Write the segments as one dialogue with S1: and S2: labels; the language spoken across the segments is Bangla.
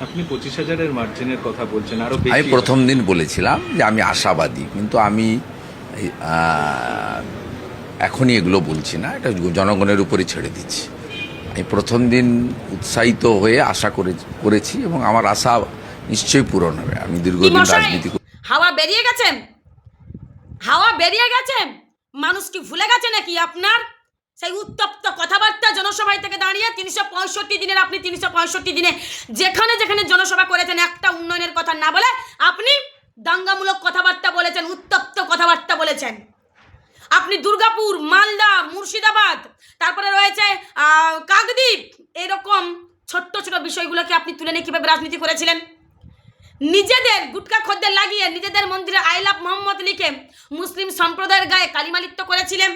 S1: আপনি 25,000-এর মার্জিনের কথা বলছেন, আরো
S2: আমি
S1: বেশি।
S2: প্রথম দিন বলেছিলাম যে আমি আশাবাদী, কিন্তু আমি এখনই এগুলো বলছি না, এটা জনগণের উপরে ছেড়ে দিচ্ছি। আমি প্রথম দিন উৎসাহিত হয়ে আশা করেছি এবং আমার আশা নিশ্চয়ই পূরণ হবে। আমি দীর্ঘদিন রাজনীতি
S3: হাওয়া বেরিয়ে গেছেন, হাওয়া বেরিয়ে গেছেন। মানুষ কি ভুলে গেছে নাকি আপনার সেই উত্তপ্ত কথাবার্তা জনসভায় থেকে দাঁড়িয়ে? 365 দিনের আপনি 365 দিনে যেখানে যেখানে জনসভা করেছেন একটা উন্নয়নের কথা না বলে আপনি দাঙ্গামূলক কথাবার্তা বলেছেন, উত্তপ্ত কথাবার্তা বলেছেন। আপনি দুর্গাপুর, মালদা, মুর্শিদাবাদ, তারপরে রয়েছে কাকদ্বীপ, এরকম ছোট্ট ছোট বিষয়গুলোকে আপনি তুলে নিয়ে কীভাবে রাজনীতি করেছিলেন? নিজেদের গুটকা খদ্দের লাগিয়ে নিজেদের মন্দিরে আই লাভ মোহাম্মদ লিখে মুসলিম সম্প্রদায়ের গায়ে কালিমালিপ্ত করেছিলেন।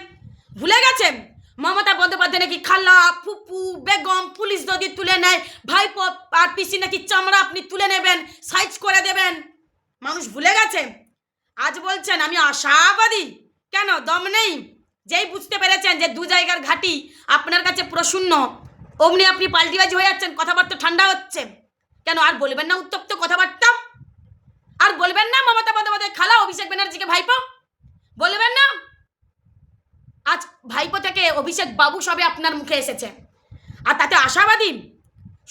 S3: ভুলে গেছেন? মমতা বন্দ্যোপাধ্যায় নাকি খালা, ফুপু, বেগম, পুলিশ যদি তুলে নেয়, ভাইপো আর পিসি নাকি চামড়া আপনি তুলে নেবেন, সাইজ করে দেবেন। মানুষ ভুলে গেছে। আজ বলছেন আমি আশাবাদী। কেন দম নেই? যেই বুঝতে পেরেছেন যে দু জায়গার ঘাঁটি আপনার কাছে পুরো শূন্য, অমনি আপনি পাল্টিবাজি হয়ে যাচ্ছেন, কথাবার্তা ঠান্ডা হচ্ছে। কেন আর বলবেন না উত্তপ্ত কথাবার্তা? আর বলবেন না মমতা বন্দ্যোপাধ্যায় খালা, অভিষেক ব্যানার্জিকে ভাইপো? বলবেন না? আজ ভাইপো থেকে অভিষেক বাবু সবে আপনার মুখে এসেছে, আর তাতে আশাবাদী?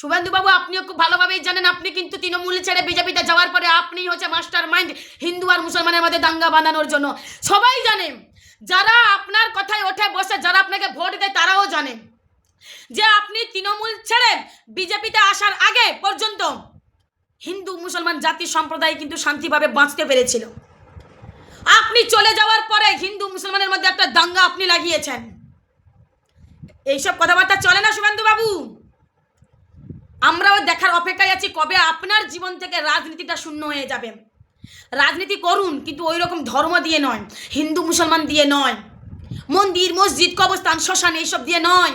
S3: শুভেন্দুবাবু, আপনিও খুব ভালোভাবেই জানেন, আপনি কিন্তু তৃণমূল ছেড়ে বিজেপিতে যাওয়ার পরে আপনিই হচ্ছে মাস্টার মাইন্ড হিন্দু আর মুসলমানের মধ্যে দাঙ্গা বাঁধানোর জন্য। সবাই জানে, যারা আপনার কথায় ওঠে বসে, যারা আপনাকে ভোট দেয় তারাও জানে যে আপনি তৃণমূল ছেড়ে বিজেপিতে আসার আগে পর্যন্ত হিন্দু মুসলমান জাতি সম্প্রদায় কিন্তু শান্তিভাবে বাঁচতে পেরেছিল। আপনি চলে যাওয়ার পরে হিন্দু মুসলমানের মধ্যে একটা দাঙ্গা আপনি লাগিয়েছেন। এইসব কথাবার্তা চলে না শুভেন্দুবাবু। আমরাও দেখার অপেক্ষায় আছি কবে আপনার জীবন থেকে রাজনীতিটা শূন্য হয়ে যাবে। রাজনীতি করুন, কিন্তু ওই রকম ধর্ম দিয়ে নয়, হিন্দু মুসলমান দিয়ে নয়, মন্দির, মসজিদ, কবরস্থান, শ্মশান এইসব দিয়ে নয়।